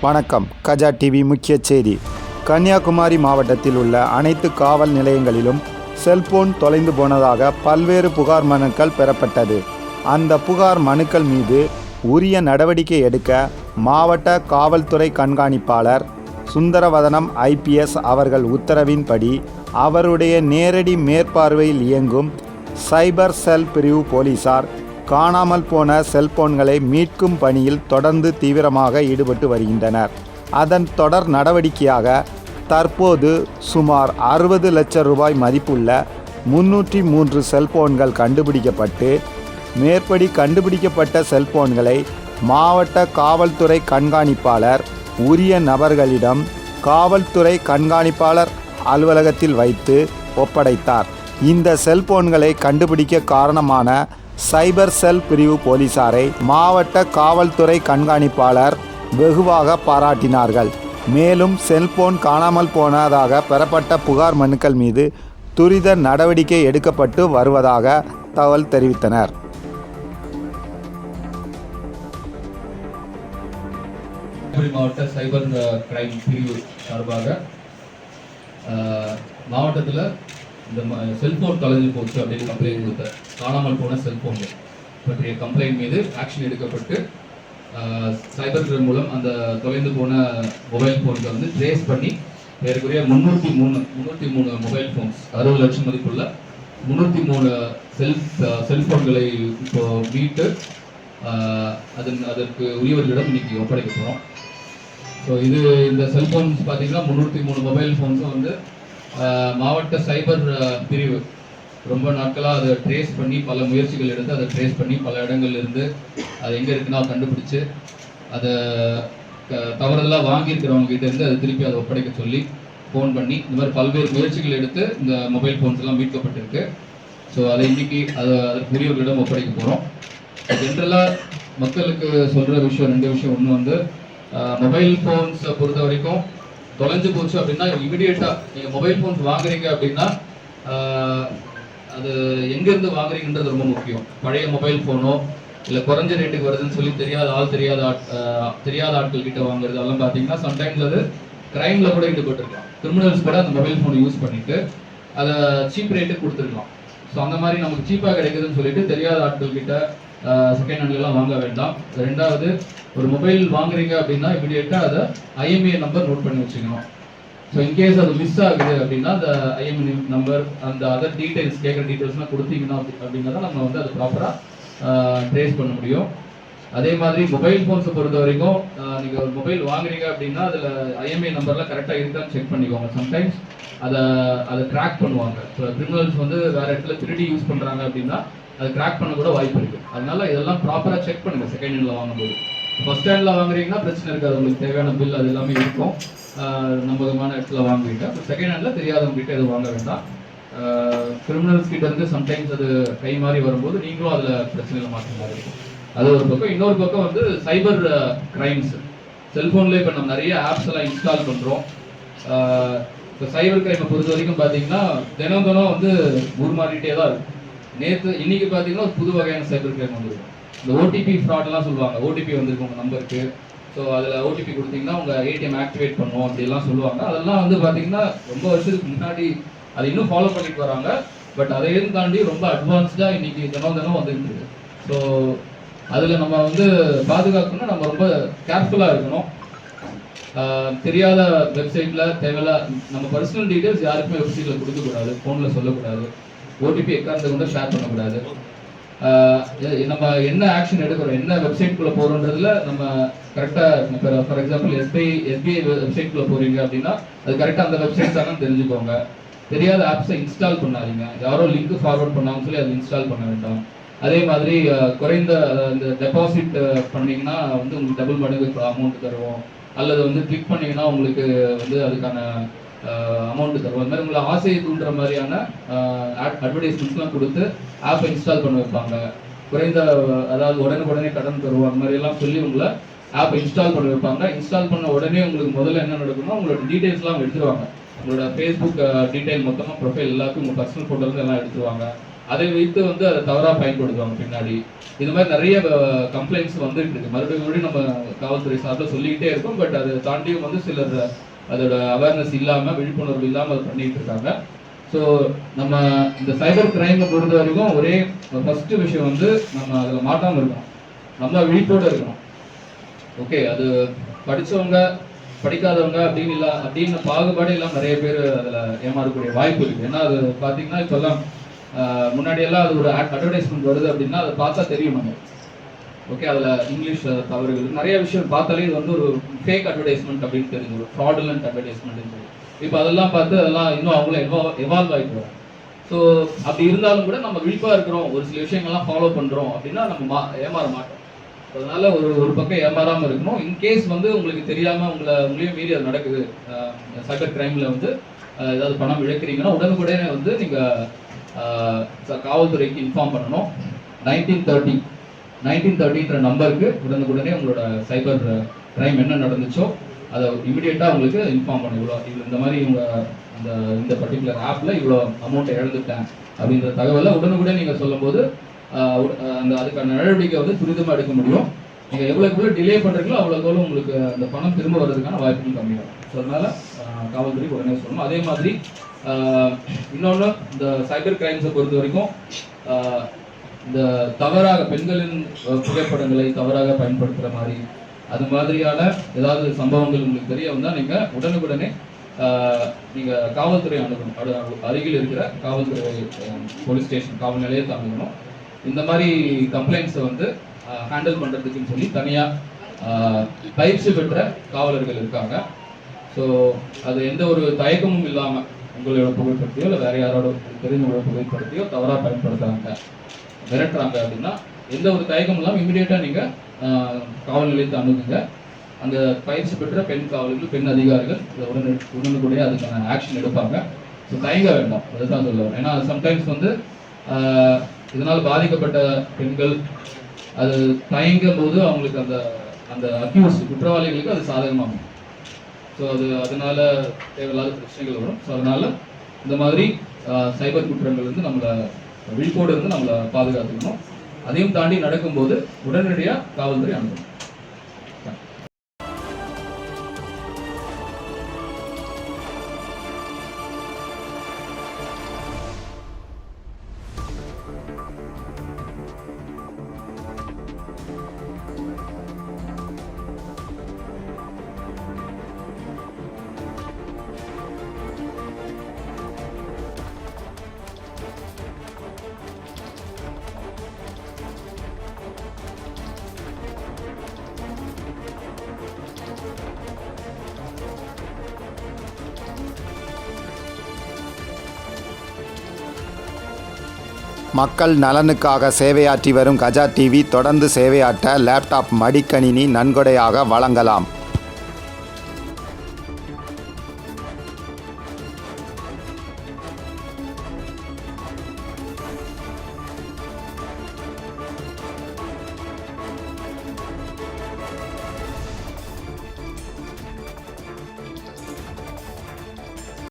வணக்கம். கஜா டிவி முக்கிய செய்தி. கன்னியாகுமரி மாவட்டத்தில் உள்ள அனைத்து காவல் நிலையங்களிலும் செல்போன் தொலைந்து போனதாக பல்வேறு புகார் மனுக்கள் பெறப்பட்டது. அந்த புகார் மனுக்கள் மீது உரிய நடவடிக்கை எடுக்க மாவட்ட காவல்துறை கண்காணிப்பாளர் சுந்தரவதனம் IPS அவர்கள் உத்தரவின்படி அவருடைய நேரடி மேற்பார்வையில் இயங்கும் சைபர் செல் பிரிவு போலீசார் காணாமல் போன செல்போன்களை மீட்கும் பணியில் தொடர்ந்து தீவிரமாக ஈடுபட்டு வருகின்றனர். அதன் தொடர் நடவடிக்கையாக தற்போது சுமார் 60 லட்சம் ரூபாய் மதிப்புள்ள 303 செல்போன்கள் கண்டுபிடிக்கப்பட்டு, மேற்படி கண்டுபிடிக்கப்பட்ட செல்போன்களை மாவட்ட காவல்துறை கண்காணிப்பாளர் உரிய நபர்களிடம் காவல்துறை கண்காணிப்பாளர் அலுவலகத்தில் வைத்து ஒப்படைத்தார். இந்த செல்போன்களை கண்டுபிடிக்க காரணமான சைபர் செல் பிரிவு போலீசாரை மாவட்ட காவல்துறை கண்காணிப்பாளர் வெகுவாக பாராட்டினார்கள். மேலும் செல்போன் காணாமல் போனதாக பெறப்பட்ட புகார் மனுக்கள் மீது துரித நடவடிக்கை எடுக்கப்பட்டு வருவதாக தகவல் தெரிவித்தனர். மாவட்ட சைபர் கிரைம் பிரிவு சார்பாக மாவட்டத்தில் இந்த செல்போன் தொலைஞ்சு போச்சு அப்படின்னு கம்ப்ளைண்ட் கொடுத்த காணாமல் போன செல்போன்கள் பற்றிய கம்ப்ளைண்ட் மீது ஆக்ஷன் எடுக்கப்பட்டு சைபர் கிரைம் மூலம் அந்த தொலைந்து போன மொபைல் ஃபோன்ஸை வந்து ட்ரேஸ் பண்ணி ஏற்குரிய 303 மொபைல் ஃபோன்ஸ் 60 லட்சம் மதிப்புள்ள 303 செல்போன்களை இப்போ மீட்டு அதற்கு உரியவர்களிடம் இன்னைக்கு ஒப்படைக்க போகிறோம். ஸோ இந்த செல்போன்ஸ் பார்த்தீங்கன்னா 303 மொபைல் ஃபோன்ஸும் வந்து மாவட்ட சைபர் பிரிவு ரொம்ப நாட்களாக அதை ட்ரேஸ் பண்ணி பல முயற்சிகள் எடுத்து அதை ட்ரேஸ் பண்ணி பல இடங்கள்ல இருந்து அது எங்கே இருக்குன்னா கண்டுபிடிச்சு அதை தவறுதலாக வாங்கியிருக்கிறவங்க கிட்ட இருந்து அதை திருப்பி அதை ஒப்படைக்க சொல்லி ஃபோன் பண்ணி இந்த மாதிரி பல்வேறு முயற்சிகள் எடுத்து இந்த மொபைல் ஃபோன்ஸ் எல்லாம் மீட்கப்பட்டிருக்கு. ஸோ அதை இன்னைக்கு அதற்கு உரியவர்களிடம் ஒப்படைக்க போகிறோம். ஜென்ரலாக மக்களுக்கு சொல்கிற விஷயம் 2 விஷயம். ஒன்று வந்து மொபைல் ஃபோன்ஸை பொறுத்த வரைக்கும் தொலைஞ்சு போச்சு அப்படின்னா இமிடியேட்டாக நீங்கள் மொபைல் ஃபோன்ஸ் வாங்குறீங்க அப்படின்னா அது எங்கேருந்து வாங்குறீங்கன்றது ரொம்ப முக்கியம். பழைய மொபைல் ஃபோனோ இல்லை குறைஞ்ச ரேட்டுக்கு வருதுன்னு சொல்லி தெரியாத ஆட்கள் கிட்ட வாங்குறது அதெல்லாம் பார்த்தீங்கன்னா சம்டைம்ஸ் அது கிரைமில் கூட ஈடுபட்டிருக்கலாம். கிரிமினல்ஸ் கூட அந்த மொபைல் ஃபோனை யூஸ் பண்ணிட்டு அதை சீப் ரேட்டுக்கு கொடுத்துருக்கலாம். ஸோ அந்த மாதிரி நமக்கு சீப்பாக கிடைக்குதுன்னு சொல்லிட்டு தெரியாத ஆட்கள் கிட்ட செகண்ட் ஹேண்ட்லாம் வாங்க வேண்டாம். 2வது, ஒரு மொபைல் வாங்குறீங்க அப்படின்னா இமிடியேட்டாக அதை IMEI நம்பர் நோட் பண்ணி வச்சுக்கணும். ஸோ இன்கேஸ் அது மிஸ் ஆகுது அப்படின்னா அந்த IMEI நம்பர் அந்த அதர் டீட்டெயில்ஸ் கேட்குற டீட்டெயில்ஸ்லாம் கொடுத்தீங்கன்னா அப்படின்னா தான் நம்ம வந்து அதை ப்ராப்பராக ட்ரேஸ் பண்ண முடியும். அதே மாதிரி மொபைல் ஃபோன்ஸை பொறுத்த வரைக்கும் நீங்கள் ஒரு மொபைல் வாங்குறீங்க அப்படின்னா அதில் IMEI நம்பர்லாம் கரெக்டாக இருக்கான்னு செக் பண்ணிக்கோங்க. சம்டைம்ஸ் அதை ட்ராக் பண்ணுவாங்க. ஸோ கிரிமினல்ஸ் வந்து வேறு இடத்துல திருடி யூஸ் பண்ணுறாங்க அப்படின்னா அது ட்ராக் பண்ண கூட வாய்ப்பு இருக்குது. அதனால இதெல்லாம் ப்ராப்பராக செக் பண்ணுங்கள் செகண்ட் ஹேண்டில் வாங்கும்போது. ஃபர்ஸ்ட் ஹேண்டில் வாங்குறீங்கன்னா பிரச்சனை இருக்காது, உங்களுக்கு தேவையான பில் அது எல்லாமே இருக்கும், நம்பகமான இடத்துல வாங்குவீங்க. செகண்ட் ஹேண்டில் தெரியாதவங்க கிட்ட எதுவும் வாங்க வேண்டாம். கிரிமினல்ஸ் கிட்ட இருந்து சம்டைம்ஸ் அது கை மாறி வரும்போது நீங்களும் அதில் பிரச்சனையில் மாற்ற மாதிரி இருக்கும். அது ஒரு பக்கம். இன்னொரு பக்கம் வந்து சைபர் கிரைம்ஸ். செல்ஃபோனில் இப்போ நம்ம நிறைய ஆப்ஸ் எல்லாம் இன்ஸ்டால் பண்ணுறோம். இப்போ சைபர் கிரைமை பொறுத்த வரைக்கும் பார்த்தீங்கன்னா தினம் வந்து உருமாறிட்டே தான் இருக்கும். இன்னைக்கு பார்த்தீங்கன்னா ஒரு புது வகையான சைபர் கிரைம் வந்துருக்கும். இந்த OTP ஃப்ராட்லாம் சொல்லுவாங்க. OTP வந்திருக்கு உங்கள் நம்பருக்கு, ஸோ அதில் OTP கொடுத்தீங்கன்னா உங்கள் ATM ஆக்டிவேட் பண்ணுவோம் அப்படிலாம் சொல்லுவாங்க. அதெல்லாம் வந்து பார்த்தீங்கன்னா ரொம்ப வருஷத்துக்கு முன்னாடி அதை இன்னும் ஃபாலோ பண்ணிட்டு வராங்க. பட் அதையும் தாண்டி ரொம்ப அட்வான்ஸ்டாக இன்னைக்கு தினம் வந்துட்டு இருக்கு. ஸோ அதில் நம்ம வந்து பாதுகாக்கணும்னா நம்ம ரொம்ப கேர்ஃபுல்லாக இருக்கணும். தெரியாத வெப்சைட்டில் தேவையில்ல நம்ம பர்சனல் டீட்டெயில்ஸ் யாருக்குமே வெப்சைட்டில் கொடுக்கக்கூடாது, ஃபோனில் சொல்லக்கூடாது, OTP எக்காரணத்தை கூட ஷேர் பண்ணக்கூடாது. நம்ம என்ன ஆக்ஷன் எடுக்கிறோம், என்ன வெப்சைட்குள்ளே போகிறோன்றதுல நம்ம கரெக்டாக ஃபார் எக்ஸாம்பிள் SBI வெப்சைட்குள்ளே போகிறீங்க அப்படின்னா அது கரெக்டாக அந்த வெப்சைட் தானே தெரிஞ்சுக்கோங்க. தெரியாத ஆப்ஸை இன்ஸ்டால் பண்ணாதீங்க. யாரோ லிங்க் ஃபார்வர்ட் பண்ணாங்கன்னு சொல்லி அதை இன்ஸ்டால் பண்ண வேண்டாம். அதே மாதிரி குறைந்த இந்த டெபாசிட் பண்ணிங்கன்னா வந்து உங்களுக்கு டபுள் மடங்கு அமௌண்ட் தருவோம், அல்லது வந்து கிளிக் பண்ணிங்கன்னா உங்களுக்கு வந்து அதுக்கான அமௌண்ட் தருவோம். அந்த மாதிரி உங்களை ஆசையை தூண்டுற மாதிரியான அட்வர்டைஸ்மெண்ட்ஸ்லாம் கொடுத்து ஆப்பை இன்ஸ்டால் பண்ண வைப்பாங்க. குறைந்த அதாவது உடனே கடன் தருவோம் அந்த மாதிரிலாம் சொல்லி உங்களை ஆப்பை இன்ஸ்டால் பண்ண வைப்பாங்க. இன்ஸ்டால் பண்ண உடனே உங்களுக்கு முதல்ல என்ன நடக்கும்னா உங்களோட டீட்டெயில்ஸ்லாம் எடுத்துருவாங்க. உங்களோட ஃபேஸ்புக் டீட்டெயில் மொத்தமாக ப்ரொஃபைல் எல்லாத்தையும் உங்கள் பர்சனல் ஃபோட்டோலேருந்து எல்லாம் எடுத்துருவாங்க. அதை வைத்து வந்து அதை தவறாக பயன்படுத்துவாங்க பின்னாடி. இந்த மாதிரி நிறைய கம்ப்ளைண்ட்ஸ் வந்துட்டு இருக்கு. மறுபடியும் நம்ம காவல்துறை சார்பில் சொல்லிக்கிட்டே இருக்கோம். பட் அதை தாண்டியும் வந்து சிலர் அதோட அவேர்னஸ் இல்லாமல், விழிப்புணர்வு இல்லாமல் அதை பண்ணிட்டு இருக்காங்க. ஸோ நம்ம இந்த சைபர் கிரைமை பொறுத்த வரைக்கும் ஒரே ஃபர்ஸ்ட் விஷயம் வந்து நம்ம அதில் மாட்டாமல் இருக்கணும், நம்ம விழிப்போடு இருக்கணும். ஓகே, அது படித்தவங்க படிக்காதவங்க அப்படின்னு பாகுபாடு இல்லாமல் நிறைய பேர் அதில் ஏமாறக்கூடிய வாய்ப்பு இருக்குது. ஏன்னா அது பார்த்தீங்கன்னா இப்போல்லாம் முன்னாடியெல்லாம் அது ஒரு அட்வர்டைஸ்மெண்ட் வருது அப்படின்னா அதை பார்த்தா தெரியும் நம்ம. ஓகே, அதில் இங்கிலீஷ் தவறுகள் நிறைய விஷயம் பார்த்தாலே இது வந்து ஒரு ஃபேக் அட்வர்டைஸ்மெண்ட் அப்படின்னு தெரிஞ்சு, ஒரு ஃப்ராடுலண்ட் அட்வர்டைஸ்மெண்ட். இப்போ அதெல்லாம் பார்த்து அதெல்லாம் இன்னும் அவங்கள எவால்வ் ஆகிட்டு வரும். ஸோ அப்படி இருந்தாலும் கூட நம்ம விழிப்பாக இருக்கிறோம், ஒரு சில விஷயங்கள்லாம் ஃபாலோ பண்ணுறோம் அப்படின்னா நம்ம ஏமாற மாட்டோம். அதனால ஒரு பக்கம் ஏமாறாமல் இருக்கணும். இன்கேஸ் வந்து உங்களுக்கு தெரியாமல் உங்களையும் மீறி அது நடக்குது, சைபர் கிரைமில் வந்து ஏதாவது பணம் இழக்கிறீங்கன்னா உடனுக்குடனே வந்து நீங்கள் காவல்துறைக்கு இன்ஃபார்ம் பண்ணணும். 1930 நம்பருக்கு உடனுக்குடனே உங்களோட சைபர் கிரைம் என்ன நடந்துச்சோ அதை இமிடியேட்டாக உங்களுக்கு இன்ஃபார்ம் பண்ணணும். இவ்வளோ இந்த மாதிரி இந்த பர்டிகுலர் ஆப்பில் இவ்வளோ அமௌண்ட்டை இழந்துட்டேன் அப்படின்ற தகவலை உடனுக்குடனே நீங்கள் சொல்லும்போது அதுக்கான நடவடிக்கை வந்து துரிதமாக எடுக்க முடியும். நீங்கள் எவ்வளோக்கு டிலே பண்ணுறீங்களோ அவ்வளோக்கு உங்களுக்கு அந்த பணம் திரும்ப வர்றதுக்கான வாய்ப்புகள் கம்மியாகும். ஸோ அதனால காவல்துறைக்கு உடனே சொல்லணும். அதே மாதிரி இன்னொன்று, இந்த சைபர் கிரைம்ஸை பொறுத்த வரைக்கும் இந்த தவறாக பெண்களின் புகைப்படங்களை தவறாக பயன்படுத்துகிற மாதிரி அது மாதிரியான ஏதாவது சம்பவங்கள் உங்களுக்கு தெரிய வந்தால் நீங்கள் உடனுக்குடனே நீங்கள் காவல்துறை அணுகணும். அருகில் இருக்கிற காவல்துறை போலீஸ் ஸ்டேஷன் காவல் நிலையத்தை அணுகணும். இந்த மாதிரி கம்ப்ளைண்ட்ஸை வந்து ஹேண்டில் பண்ணுறதுக்குன்னு சொல்லி தனியாக பயிற்சி பெற்ற காவலர்கள் இருக்காங்க. ஸோ அது எந்த ஒரு தயக்கமும் இல்லாமல் உங்களோட புகைப்படத்தையோ இல்லை வேறு யாரோட தெரிஞ்சவங்களோட புகைப்படத்தையோ தவறாக பயன்படுத்துகிறாங்க, மிரட்டுறாங்க அப்படின்னா எந்த ஒரு தயக்கமும் இல்லாமல் இமீடியட்டாக நீங்கள் காவல் நிலையத்தை அணுகுங்க. அந்த பயிற்சி பெற்ற பெண் காவலர்கள், பெண் அதிகாரிகள் உடனுக்குடைய அதுக்கான ஆக்ஷன் எடுப்பாங்க. ஸோ தயங்க வேண்டாம், அதுதான் சொல்லுவேன். ஏன்னா சம்டைம்ஸ் வந்து இதனால் பாதிக்கப்பட்ட பெண்கள் அது தயங்கும் போது அவங்களுக்கு அந்த அக்யூஸ் குற்றவாளிகளுக்கு அது சாதகமாகும். ஸோ அதனால தேவையில்லாத பிரச்சனைகள் வரும். ஸோ அதனால இந்த மாதிரி சைபர் குற்றங்கள் வந்து நம்மளை விழிப்போடு இருந்து நம்மளை பாதுகாத்துக்கணும். அதையும் தாண்டி நடக்கும்போது உடனடியாக காவல்துறை அணுகணும். மக்கள் நலனுக்காக சேவையாற்றி வரும் கஜா டிவி தொடர்ந்து சேவையாற்ற லேப்டாப், மடிக்கணினி நன்கொடையாக வழங்கலாம்.